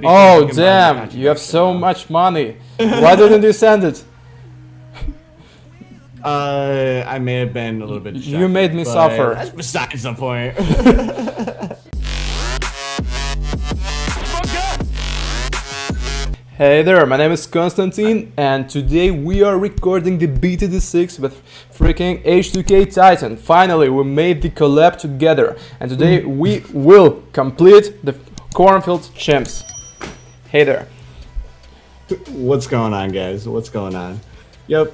Oh you can buy damn, the you have so now. much money. Why didn't you send it? I may have been a little bit distracted. You made me but suffer. That's besides the point. Hey there, my name is Konstantin, and today we are recording the BTD6 with freaking H2K Titan. Finally, we made the collab together, and today we will complete the Cornfield CHIMPS. Hey there. What's going on, guys? What's going on? Yep,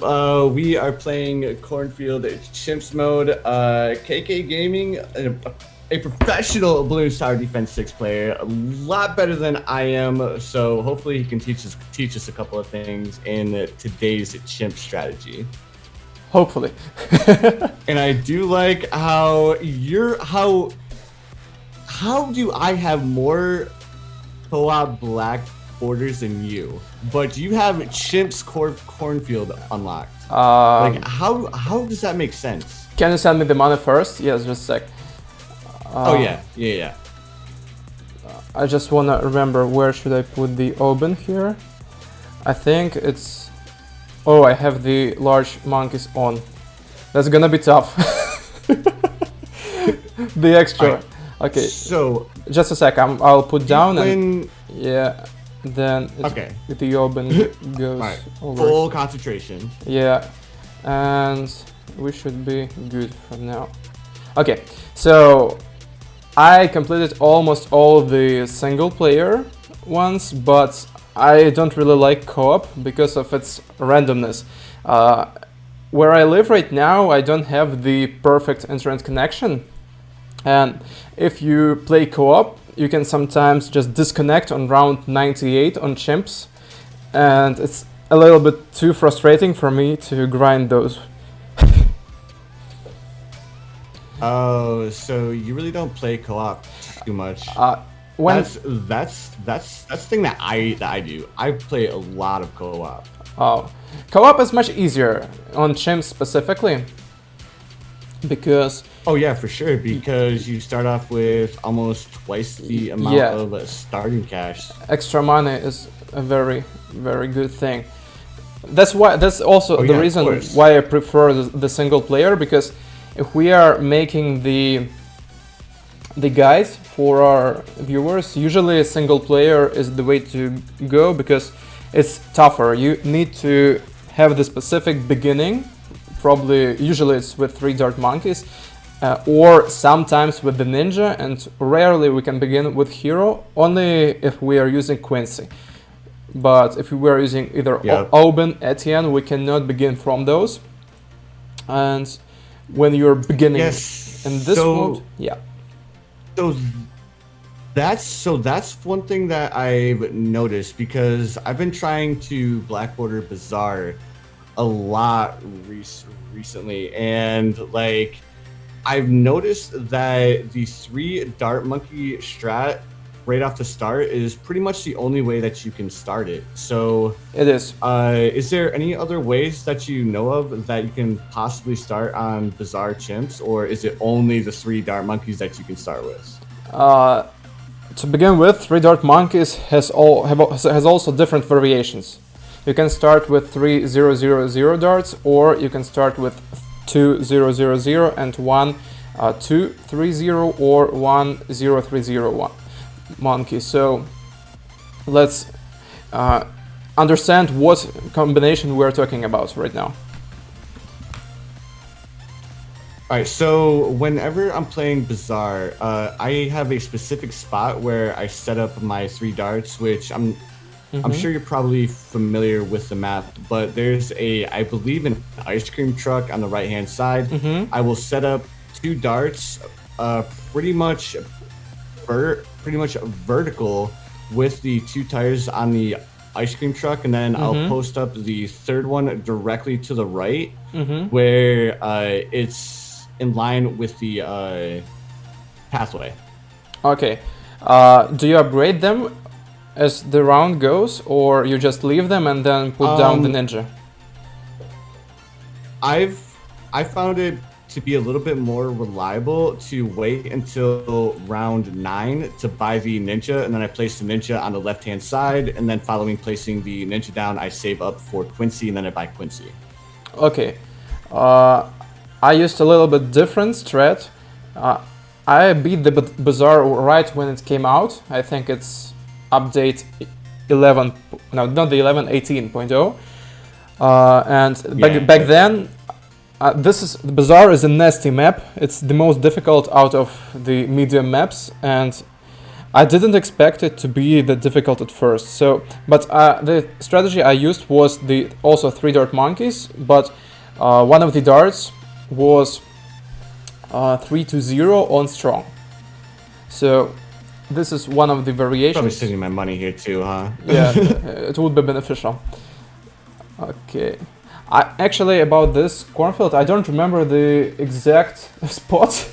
we are playing Cornfield CHIMPS mode. KK Gaming, a professional Bloons Tower Defense 6 player, a lot better than I am, so hopefully he can teach us a couple of things in today's chimp strategy. Hopefully. And I do like how how do I have more co-op black borders than you, but you have CHIMPS Cornfield unlocked? Like how does that make sense? Can you send me the money first? Yes, just a sec. Oh yeah. I just wanna remember where should I put the open here. I think it's... Oh, I have the large monkeys on. That's gonna be tough. The extra. Right. Okay. So just a sec. I'll put down and yeah. Then okay. The open goes right. over. Full concentration. Yeah, and we should be good from now. Okay, so I completed almost all the single player ones, but I don't really like co-op because of its randomness. Where I live right now, I don't have the perfect internet connection, and if you play co-op, you can sometimes just disconnect on round 98 on CHIMPS, and it's a little bit too frustrating for me to grind those. Oh, so you really don't play co-op too much. That's the thing that I do. I play a lot of co-op. Oh, co-op is much easier on CHIMPS specifically because... Oh yeah, for sure, because you start off with almost twice the amount of starting cash. Extra money is a very, very good thing. That's also the reason why I prefer the single player, because if we are making the guides for our viewers, usually a single player is the way to go because it's tougher. You need to have the specific beginning. Usually it's with 3 dart monkeys, or sometimes with the ninja, and rarely we can begin with hero, only if we are using Quincy. But if we were using either Aubin, Etienne, we cannot begin from those. And when you're beginning in this mode, So that's one thing that I've noticed, because I've been trying to black border Bazaar a lot recently, and like I've noticed that the 3 dart monkey strat right off the start is pretty much the only way that you can start it. So it is. Is there any other ways that you know of that you can possibly start on Bazaar CHIMPS, or is it only the 3 dart monkeys that you can start with? To begin with, 3 dart monkeys has also different variations. You can start with 3000 darts, or you can start with 2000 and 1230 or 1030 monkey. So let's understand what combination we're talking about right now. Alright, so whenever I'm playing Bazaar, I have a specific spot where I set up my 3 darts, which I'm sure you're probably familiar with the map, but there's I believe an ice cream truck on the right hand side. I will set up 2 darts, pretty much vertical with the 2 tires on the ice cream truck, and then I'll post up the 3rd one directly to the right, where it's in line with the pathway. Okay. Do you upgrade them as the round goes, or you just leave them and then put down the ninja? I found it to be a little bit more reliable to wait until round 9 to buy the ninja, and then I place the ninja on the left-hand side, and then following placing the ninja down, I save up for Quincy, and then I buy Quincy. Okay. I used a little bit different strat. I beat the Bazaar right when it came out. I think it's update 11, no, not the 11, 18.0. And back then, the Bazaar is a nasty map. It's the most difficult out of the medium maps, and I didn't expect it to be that difficult at first. So, but the strategy I used was also 3 dart monkeys, but one of the darts was 3-0 on strong. So this is one of the variations. Probably saving my money here too, huh? Yeah, it would be beneficial. Okay. Actually, about this Cornfield, I don't remember the exact spot.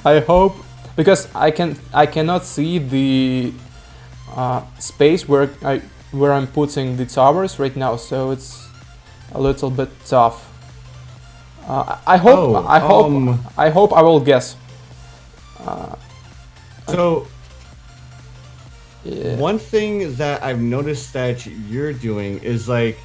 I hope, because I cannot see the space where I'm putting the towers right now, so it's a little bit tough. I hope I will guess. Yeah. One thing that I've noticed that you're doing is like,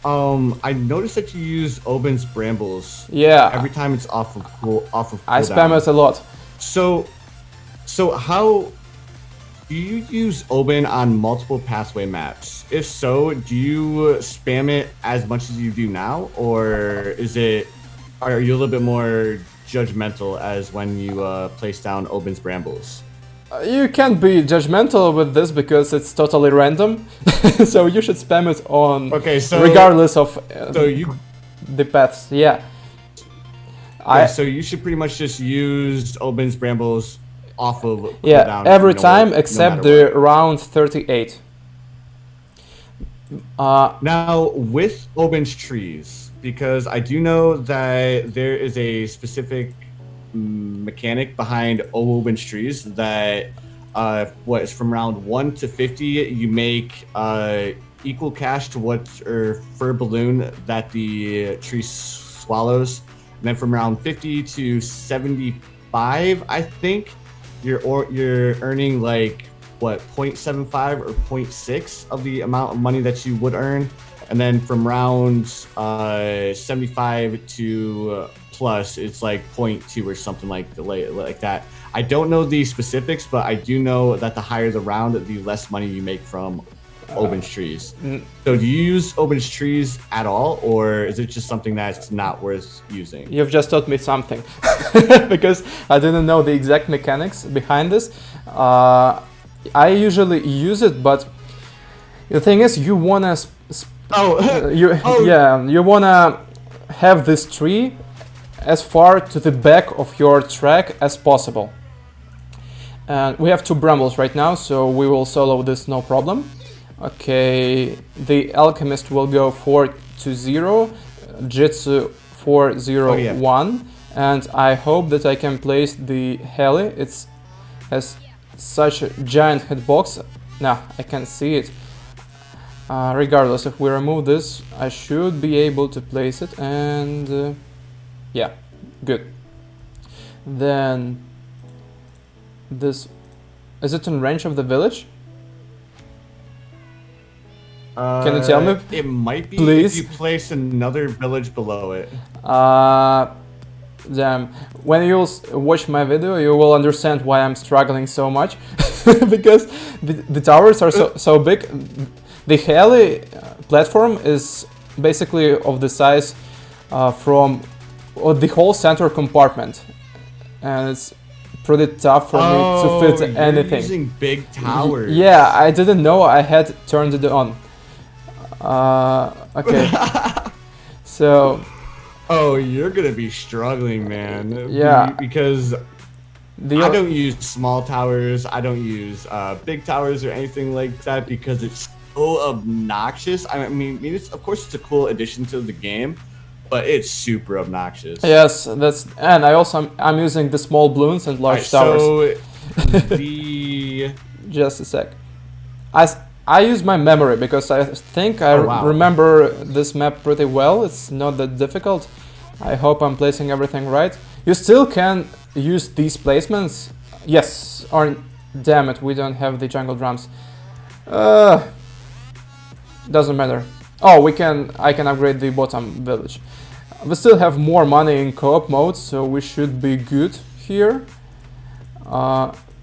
I noticed that you use Oben's Brambles. Yeah. Every time it's off of cooldown. I spam it a lot. So how do you use Oben on multiple pathway maps? If so, do you spam it as much as you do now, or are you a little bit more judgmental as when you place down Oben's Brambles? You can't be judgmental with this because it's totally random, so you should spam it on regardless of the paths. Yeah. So you should pretty much just use Oben's Brambles off of cooldown every time except the round 38. Now with Oben's trees, because I do know that there is a specific mechanic behind Oben's trees that what is from round 1 to 50 you make equal cash to what or fur balloon that the tree swallows, and then from round 50 to 75 I think you're earning like what 0.75 or 0.6 of the amount of money that you would earn, and then from round 75 to plus it's like 0.2 or something like that. I don't know the specifics, but I do know that the higher the round, the less money you make from Oben's trees. So do you use Oben's trees at all, or is it just something that's not worth using? You've just taught me something because I didn't know the exact mechanics behind this. I usually use it, but the thing is, you wanna you wanna have this tree as far to the back of your track as possible. And we have 2 brambles right now, so we will solo this no problem. Okay, the alchemist will go 4-0, Jitsu 4-0-1, and I hope that I can place the heli. It has such a giant hitbox. Now I can see it. Regardless, if we remove this, I should be able to place it, and yeah, good. Then this, is it in range of the village? Can you tell me? It might be, please? If you place another village below it. Damn. When you'll watch my video, you will understand why I'm struggling so much. Because the towers are so big. The heli platform is basically of the size from the whole center compartment. And it's pretty tough for me to fit anything. You're using big towers. Yeah, I didn't know I had turned it on. Okay. So. Oh, you're gonna be struggling, man. Yeah. Because I don't use small towers. I don't use big towers or anything like that because it's so obnoxious. I mean, of course, it's a cool addition to the game, but it's super obnoxious. Yes, and I'm using the small balloons and large towers. So just a sec. I use my memory because I think I remember this map pretty well. It's not that difficult. I hope I'm placing everything right. You still can use these placements. Yes, or damn it, we don't have the jungle drums. Doesn't matter. Oh, I can upgrade the bottom village. We still have more money in co-op mode, so we should be good here.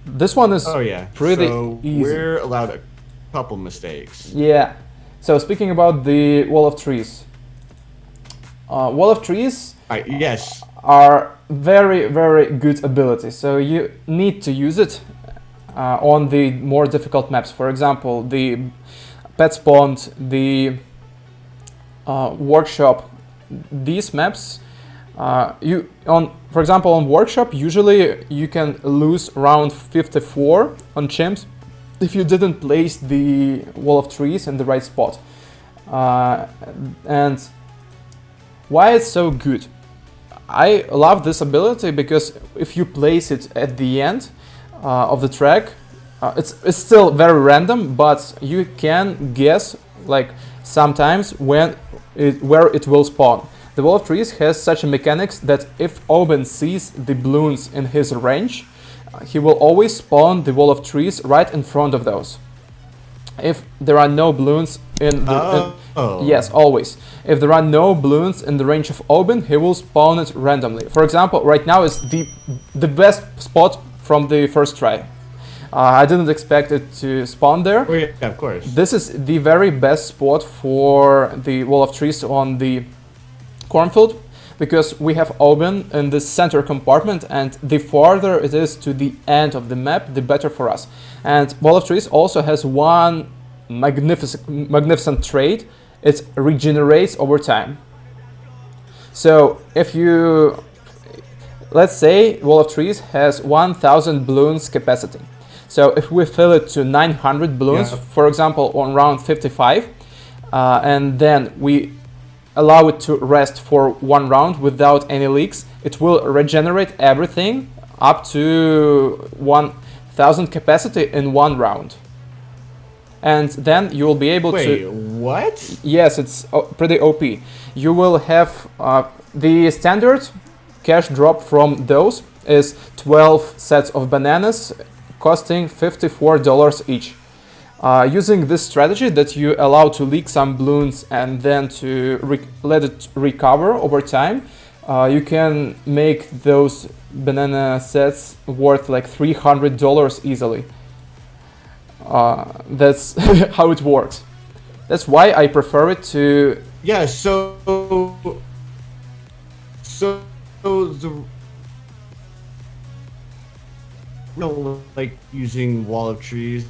This one is pretty easy. We're allowed a couple mistakes. Yeah. So speaking about the wall of trees. Wall of trees Yes. are very, very good ability. So you need to use it on the more difficult maps. For example, the Pets Pond, the Workshop. These maps, for example, on Workshop, usually you can lose round 54 on chimps if you didn't place the wall of trees in the right spot. And why it's so good? I love this ability because if you place it at the end of the track, it's still very random, but you can guess like sometimes where it will spawn. The wall of trees has such a mechanics that if Oben sees the Bloons in his range, he will always spawn the wall of trees right in front of those. If there are no Bloons in the... yes, always. If there are no Bloons in the range of Oben, he will spawn it randomly. For example, right now is the best spot from the first try. I didn't expect it to spawn there. Oh, yeah, of course. This is the very best spot for the wall of trees on the Cornfield, because we have Oben in the center compartment, and the farther it is to the end of the map, the better for us. And wall of trees also has one magnificent trait. It regenerates over time. So if you, let's say wall of trees has 1000 Bloons capacity. So if we fill it to 900 Bloons, for example, on round 55, and then we allow it to rest for one round without any leaks, it will regenerate everything up to 1000 capacity in one round. And then you will be able to... Wait, what? Yes, it's pretty OP. You will have the standard cash drop from those is 12 sets of bananas, costing $54 each. Using this strategy that you allow to leak some Bloons and then to let it recover over time, you can make those banana sets worth like $300 easily. That's how it works. That's why I prefer it to... Yeah, so the... like using wall of trees,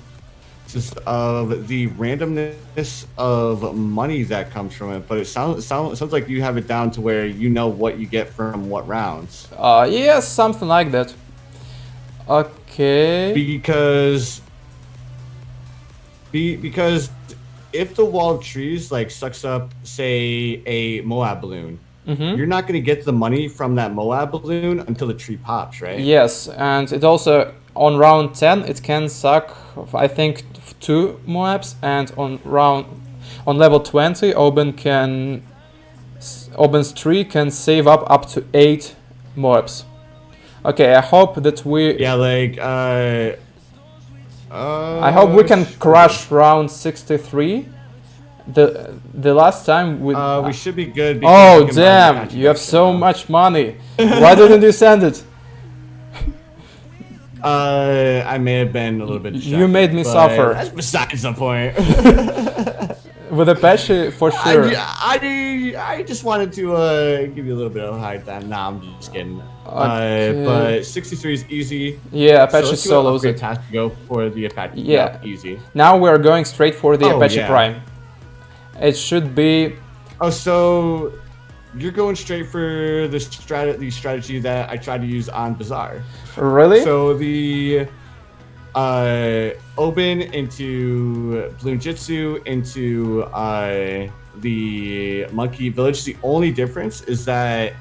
just of the randomness of money that comes from it, but it sounds like you have it down to where you know what you get from what rounds. Yes, something like that. Okay. Because if the wall of trees like sucks up, say, a Moab balloon, you're not going to get the money from that Moab balloon until the tree pops, right? Yes, and it also, on round 10, it can suck, I think, 2 Moabs, and on level 20, Oben's tree can save up to 8 Moabs. Okay, I hope that we... Yeah, like, I hope we can crush round 63. The last time we should be good. Oh damn! You have so much money. Why didn't you send it? I may have been a little bit distracted. You made me suffer. That's besides the point. With Apache, for sure. I just wanted to give you a little bit of a hard time. Nah, I'm just kidding. Okay. But 63 is easy. Yeah, Apache solos it. Has to go for the Apache. Yeah, easy. Now we're going straight for the Apache Prime. It should be... Oh, so you're going straight for the strategy that I tried to use on Bazaar. Really? So the Oben into Bloon Jitsu into the Monkey Village. The only difference is that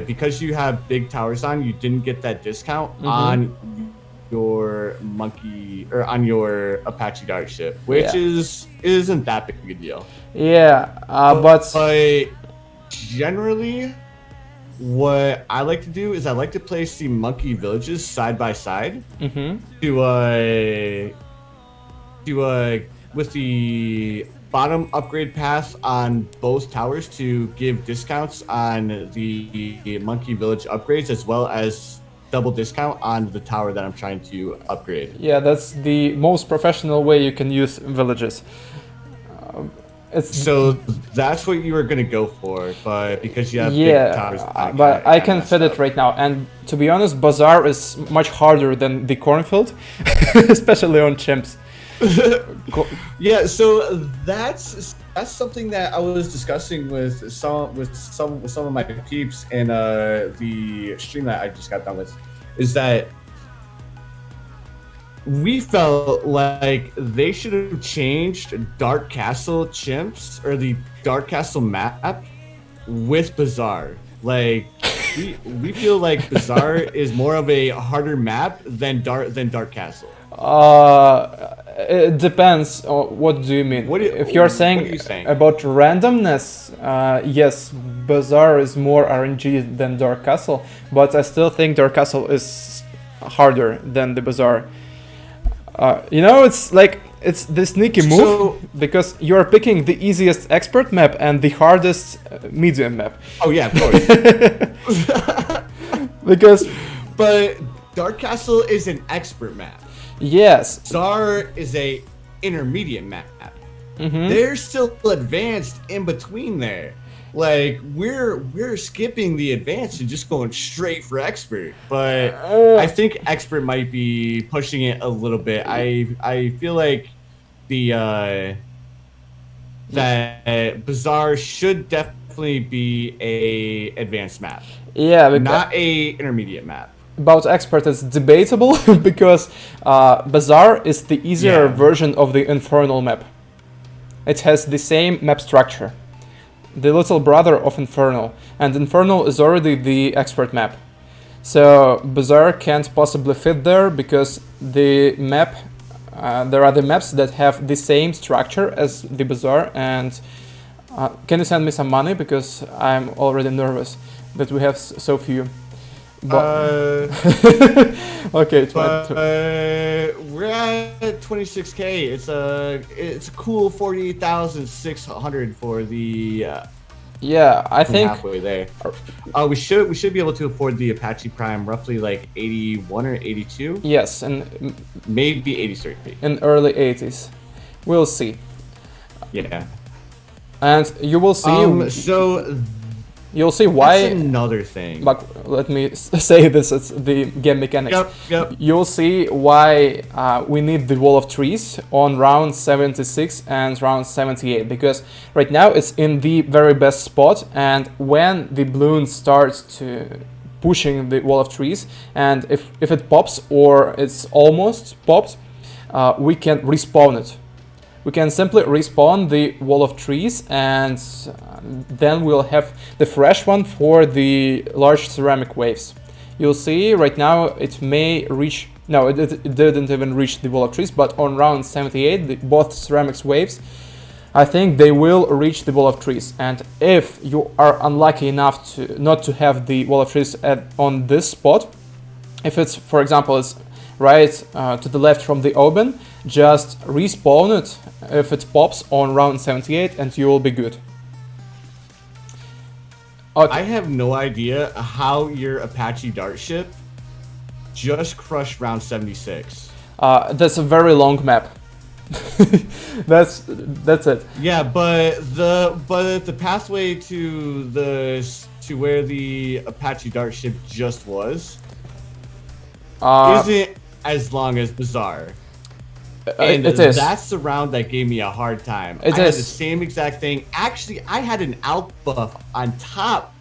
because you have big towers on, you didn't get that discount on your monkey or on your Apache Dart ship, which isn't that big a deal. Yeah, but generally, what I like to do is I like to place the monkey villages side by side to with the bottom upgrade path on both towers to give discounts on the monkey village upgrades as well as double discount on the tower that I'm trying to upgrade. Yeah, that's the most professional way you can use villages. So that's what you were gonna go for, but because you have big towers, but I can fit it right now. And to be honest, Bazaar is much harder than the Cornfield, especially on chimps. Yeah, so that's something that I was discussing with some of my peeps in the stream that I just got done with, is that we felt like they should have changed Dark Castle Chimps or the Dark Castle map with Bazaar. Like we feel like Bazaar is more of a harder map than Dark Castle. It depends. What do you mean? If you're saying about randomness, yes, Bazaar is more RNG than Dark Castle, but I still think Dark Castle is harder than the Bazaar. You know, it's the sneaky move because you're picking the easiest expert map and the hardest medium map. Oh yeah, of course. But Dark Castle is an expert map. Yes. Bazaar is a intermediate map. They're still advanced in between there. Like we're skipping the advanced and just going straight for expert. But I think expert might be pushing it a little bit. I feel like that Bazaar should definitely be a advanced map. Yeah, not a intermediate map. About expert is debatable because Bazaar is the easier version of the Infernal map. It has the same map structure, the little brother of Infernal, and Infernal is already the expert map. So Bazaar can't possibly fit there because the map, there are the maps that have the same structure as the Bazaar. And can you send me some money because I'm already nervous that we have so few. Okay, we're at 26K. It's a cool 48,600 for the. Yeah, I think halfway there. We should be able to afford the Apache Prime, roughly like 81 or 82. Yes, and maybe 83. In early 80s, we'll see. Yeah, and you will see. You'll see why. That's another thing. But let me say this: it's the game mechanics. Yep. You'll see why we need the wall of trees on round 76 and round 78, because right now it's in the very best spot, and when the balloon starts to pushing the wall of trees, and if it pops or it's almost popped, we can respawn it. We can simply respawn the wall of trees, and then we'll have the fresh one for the large ceramic waves. You'll see right now it may reach, no, it didn't even reach the wall of trees, but on round 78, both ceramics waves, I think they will reach the wall of trees. And if you are unlucky enough to not to have the wall of trees on this spot, if it's, for example, it's right to the left from the open, just respawn it if it pops on round 78 and you will be good. Okay. I have no idea how your Apache Dart ship just crushed round 76. That's a very long map. that's it. Yeah, but the pathway to where the Apache Dart ship just was isn't as long as Bazaar. And it is. That's the round that gave me a hard time. I had the same exact thing. Actually, I had an out buff on top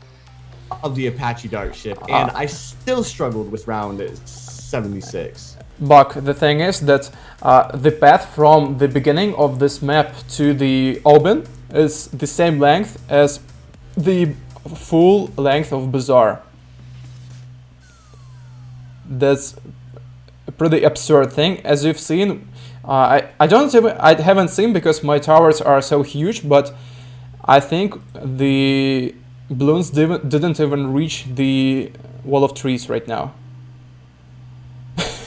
of the Apache Dart ship, and I still struggled with round 76. Buck, the thing is that the path from the beginning of this map to the Oben is the same length as the full length of Bazaar. That's a pretty absurd thing. As you've seen, I haven't seen because my towers are so huge, but I think the Bloons didn't even reach the wall of trees right now.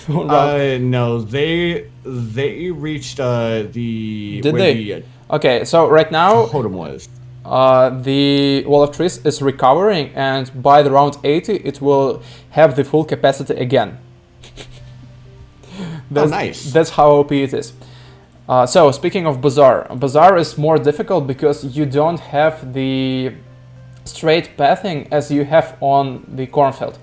No, they reached the Did where they? the Okay, so right now totem was. the wall of trees is recovering, and by the round 80 it will have the full capacity again. Nice. That's how OP it is. So speaking of Bazaar is more difficult because you don't have the straight pathing as you have on the Cornfield.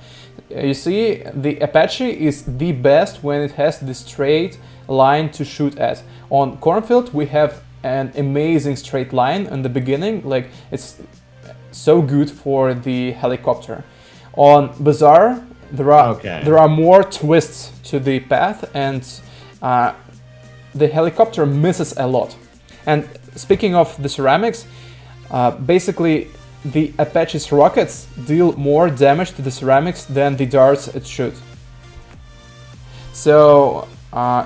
You see, the Apache is the best when it has the straight line to shoot at. On Cornfield we have an amazing straight line in the beginning, like it's so good for the helicopter. On Bazaar there are more twists to the path, and the helicopter misses a lot. And speaking of the ceramics, basically the Apache's rockets deal more damage to the ceramics than the darts it should. So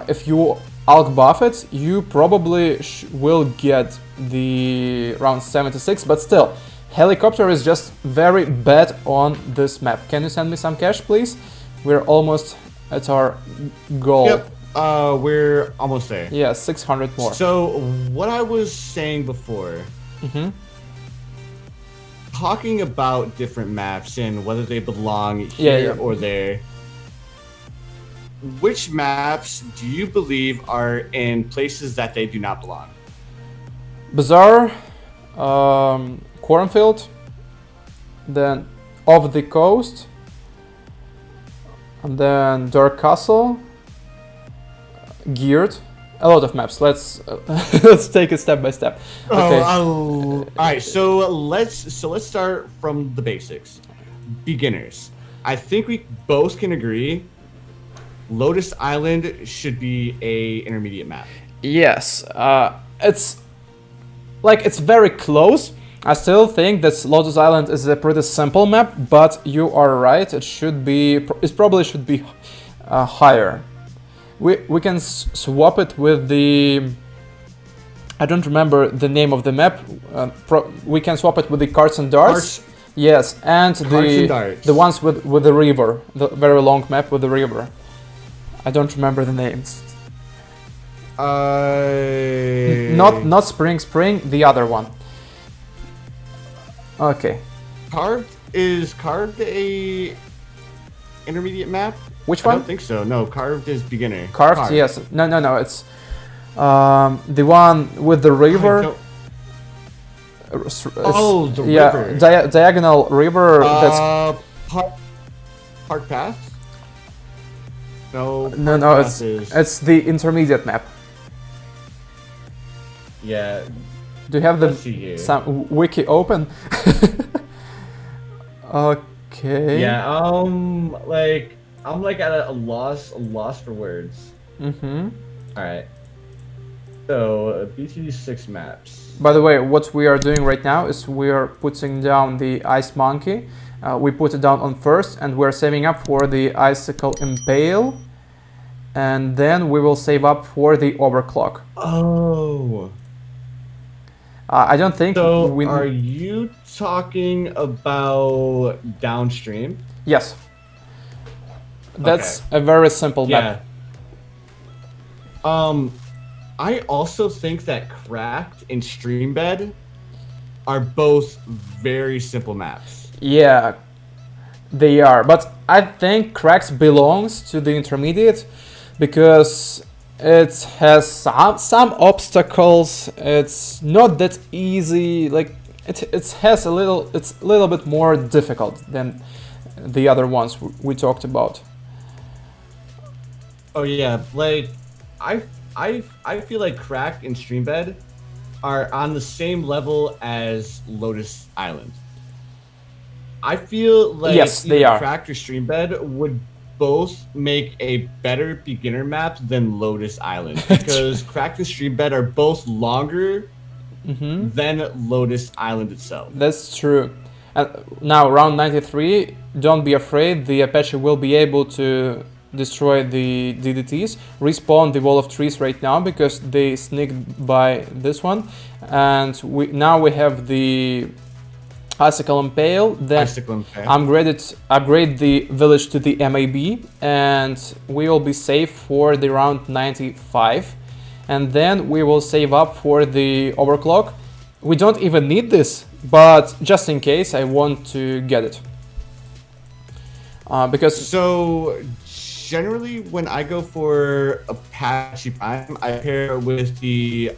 if you Alk buff it, you probably will get the round 76, but still, helicopter is just very bad on this map. Can you send me some cash, please? We're almost at our goal. Yep, we're almost there. Yeah, 600 more. So, what I was saying before, talking about different maps and whether they belong here or there, which maps do you believe are in places that they do not belong? Bazaar, Cornfield, then Off the Coast, and then Dark Castle, Geared. A lot of maps. Let's let's take it step by step. Okay. All right. So let's start from the basics. Beginners. I think we both can agree Lotus Island should be a intermediate map. Yes. It's very close. I still think that Lotus Island is a pretty simple map, but you are right. It probably should be higher. We can swap it with the... I don't remember the name of the map. We can swap it with the carts and darts. Yes, and the ones with the river, the very long map with the river. I don't remember the names. Not Spring, the other one. Okay. Is Carved a intermediate map? Which one? I don't think so. No, Carved is beginner. Carved, yes. No. It's the one with the river. The river. Diagonal river. That's Park Path. No. It's the intermediate map. Yeah. Do you have some wiki open? Okay. Yeah. I'm at a loss for words. Mm-hmm. All right. So BTD6 maps. By the way, what we are doing right now is we are putting down the Ice Monkey. We put it down on first, and we're saving up for the Icicle Impale, and then we will save up for the Overclock. Oh. I don't think. So are you talking about downstream? Yes. That's a very simple map. I also think that Cracked and Streambed are both very simple maps. Yeah, they are. But I think Cracked belongs to the intermediate because it has some obstacles. It's not that easy. Like it's a little bit more difficult than the other ones we talked about. Oh yeah, I feel like Cracked and Streambed are on the same level as Lotus Island. I feel like yes, they are. Cracked or Streambed would both make a better beginner map than Lotus Island because Cracked and Streambed are both longer than Lotus Island itself. That's true. And now round 93, don't be afraid, the Apache will be able to destroy the DDTs, respawn the wall of trees right now because they sneaked by this one, and now we have the Icicle Impale, then upgrade the village to the MAB, and we will be safe for the round 95. And then we will save up for the overclock. We don't even need this, but just in case, I want to get it. Because so generally, when I go for Apache Prime, I pair with the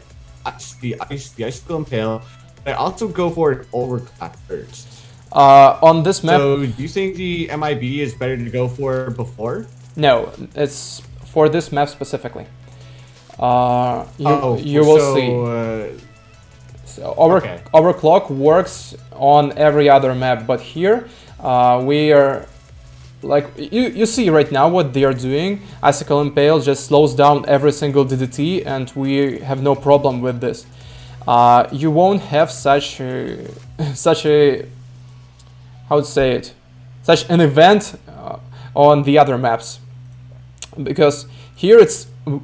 Icicle Impale. I also go for an overclock first. On this map. So, do you think the MIB is better to go for before? No, it's for this map specifically. You will see. So overclock works on every other map, but here we are. Like, you see right now what they are doing. Icicle Impale just slows down every single DDT, and we have no problem with this. You won't have such a how to say it, such an event on the other maps, because here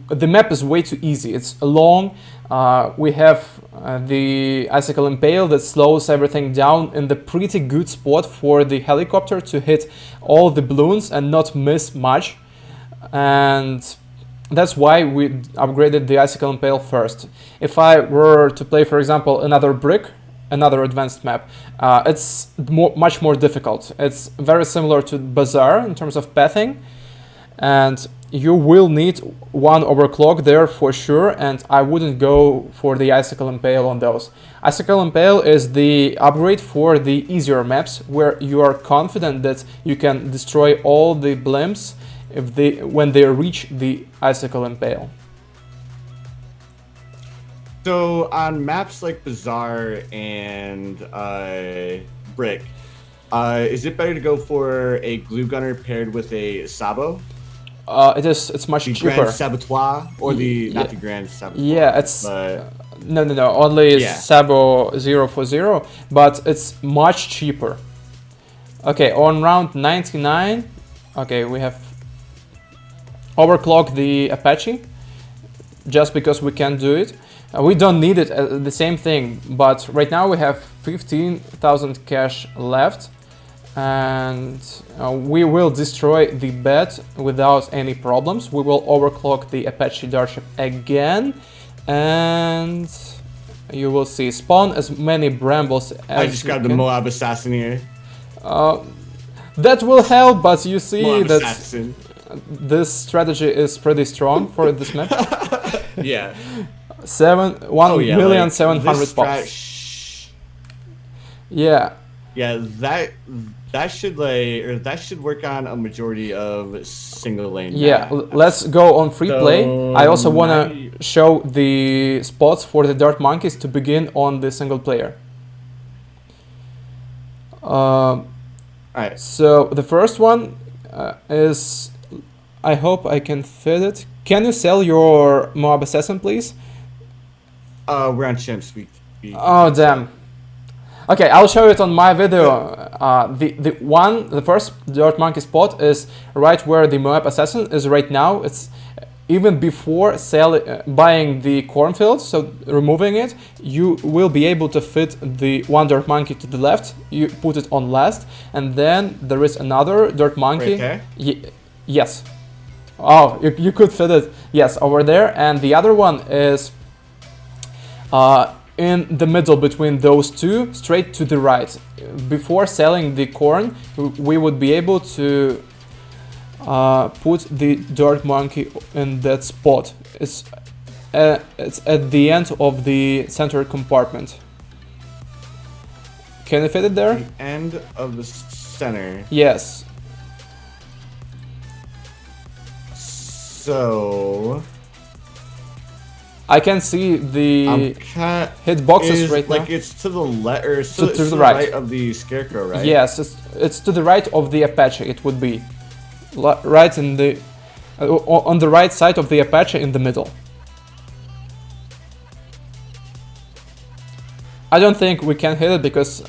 the map is way too easy. It's long. We have the Icicle Impale that slows everything down in the pretty good spot for the helicopter to hit all the balloons and not miss much, and that's why we upgraded the Icicle Impale first. If I were to play, for example, another brick, another advanced map, it's much more difficult. It's very similar to Bazaar in terms of pathing, and you will need one overclock there for sure, and I wouldn't go for the Icicle Impale on those. Icicle Impale is the upgrade for the easier maps, where you are confident that you can destroy all the blimps when they reach the Icicle Impale. So on maps like Bazaar and Brick, is it better to go for a glue gunner paired with a Sabo? It's much cheaper. Grand Saboteur, or not the Grand Saboteur. Yeah, it's no, only Sabo 040, but it's much cheaper. Okay, on round 99, okay, we have overclock the Apache, just because we can do it. We don't need it, the same thing, but right now we have 15,000 cash left, and we will destroy the bed without any problems. We will overclock the Apache Darship again, and you will see, spawn as many brambles as I just got the Moab Assassin here. That will help, but you see Moab that Assassin. This strategy is pretty strong for this map. Yeah. 1,700,000 pops. Yeah. Yeah, that should work on a majority of single lane. Yeah, let's go on free play. I also want to show the spots for the Dart Monkeys to begin on the single player. Alright. So the first one is, I hope I can fit it. Can you sell your Moab Assassin, please? We're on Chimps. Oh damn. Okay, I'll show it on my video. The first Dirt Monkey spot is right where the Moab Assassin is right now. It's even before buying the Cornfield, so removing it, you will be able to fit the one Dirt Monkey to the left. You put it on last, and then there is another Dirt Monkey. Right there? Yes. Oh, you could fit it. Yes, over there, and the other one is in the middle between those two, straight to the right. Before selling the corn, we would be able to put the Dirt Monkey in that spot. It's at the end of the center compartment. Can you fit it there? The end of the center. Yes. So I can see the hitboxes right now. Like it's to the left, or to the right of the Scarecrow, right? Yes, it's to the right of the Apache. It would be right in the on the right side of the Apache in the middle. I don't think we can hit it because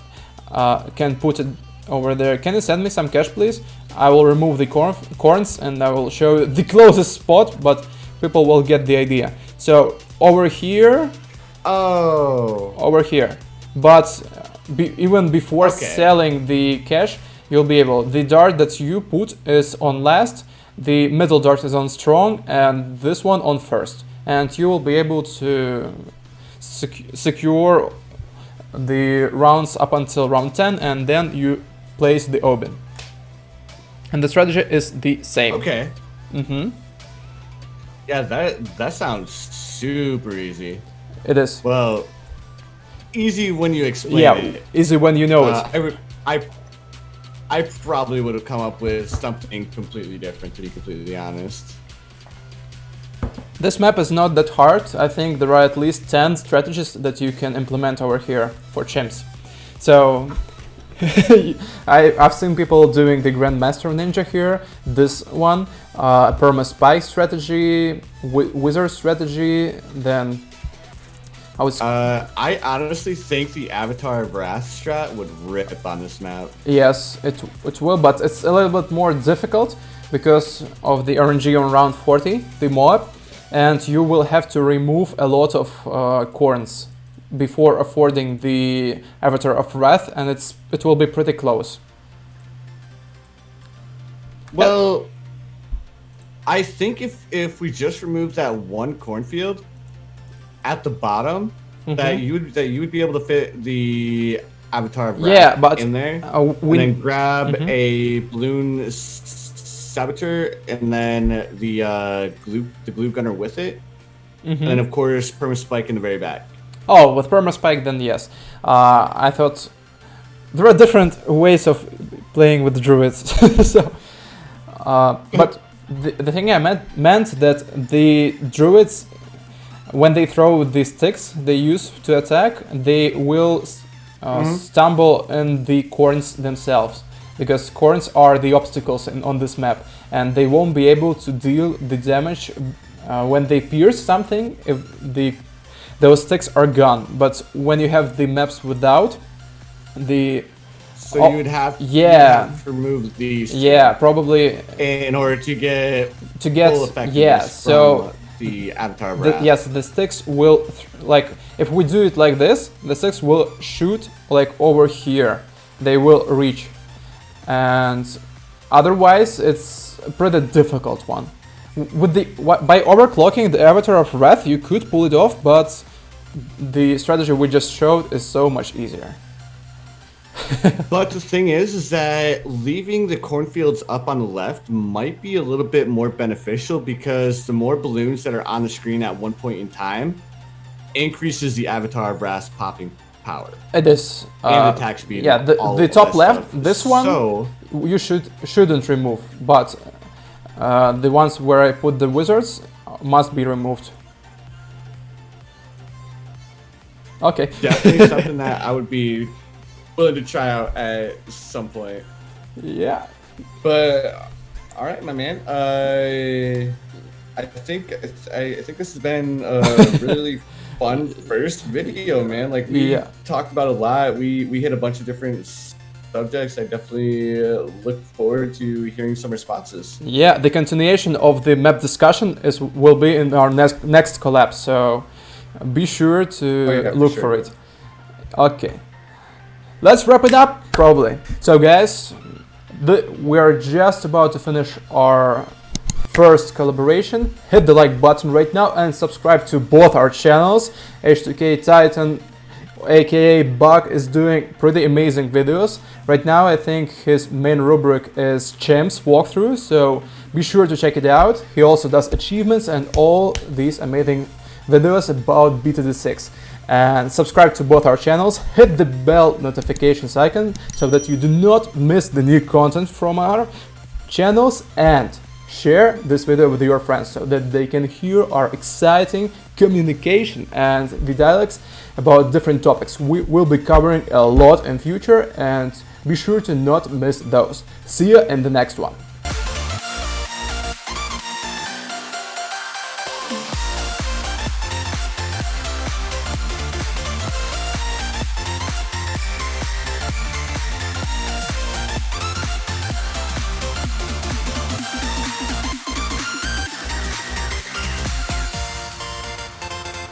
can put it over there. Can you send me some cash, please? I will remove the corns and I will show you the closest spot, but people will get the idea. So over here. Oh. Over here. But even before selling the cash, you'll be able. The dart that you put is on last, the middle dart is on strong, and this one on first. And you will be able to secure the rounds up until round 10, and then you place the open. And the strategy is the same. Okay. Yeah, that sounds super easy. It is. Well, easy when you explain it. Yeah, easy when you know it. I probably would have come up with something completely different, to be completely honest. This map is not that hard. I think there are at least 10 strategies that you can implement over here for chimps. So I've seen people doing the Grandmaster Ninja here, this one, Perma Spike strategy, Wizard strategy, then I honestly think the Avatar of Wrath strat would rip on this map. Yes, it will, but it's a little bit more difficult because of the RNG on round 40, the Moab, and you will have to remove a lot of corns before affording the Avatar of Wrath, and it will be pretty close. Well, I think if we just remove that one cornfield at the bottom, that you would be able to fit the Avatar of Wrath in there, and then grab a balloon saboteur, and then the glue gunner with it, and then of course perma spike in the very back. Oh, with perma spike, then yes. I thought there are different ways of playing with druids, so. But the thing I meant that the druids, when they throw the sticks they use to attack, they will stumble in the corns themselves, because corns are the obstacles on this map, and they won't be able to deal the damage when they pierce something if those sticks are gone. But when you have the maps without the... So you would have to remove these. Yeah, probably in order to get full effectiveness so the Avatar of Wrath. Yes, the sticks will, like, if we do it like this, the sticks will shoot like over here. They will reach, and otherwise it's a pretty difficult one. With by overclocking the Avatar of Wrath, you could pull it off, but the strategy we just showed is so much easier. But the thing is that leaving the cornfields up on the left might be a little bit more beneficial, because the more balloons that are on the screen at one point in time increases the Avatar of Wrath's popping power. It is. And attack speed. Yeah, the top left, this one, you shouldn't remove, but the ones where I put the wizards must be removed. Okay. Definitely something that I would be willing to try out at some point. Yeah. But all right, my man. I think this has been a really fun first video, man. Like we talked about a lot. We hit a bunch of different subjects. I definitely look forward to hearing some responses. Yeah, the continuation of the map discussion will be in our next collab. So be sure to look for it. Okay. Let's wrap it up, probably. So guys, we are just about to finish our first collaboration. Hit the like button right now and subscribe to both our channels. H2K Titan, aka Buck, is doing pretty amazing videos. Right now I think his main rubric is Chimps walkthrough, so be sure to check it out. He also does achievements and all these amazing videos about BTD6. And subscribe to both our channels, hit the bell notifications icon so that you do not miss the new content from our channels, and share this video with your friends so that they can hear our exciting communication and the dialogues about different topics. We will be covering a lot in future, and be sure to not miss those. See you in the next one.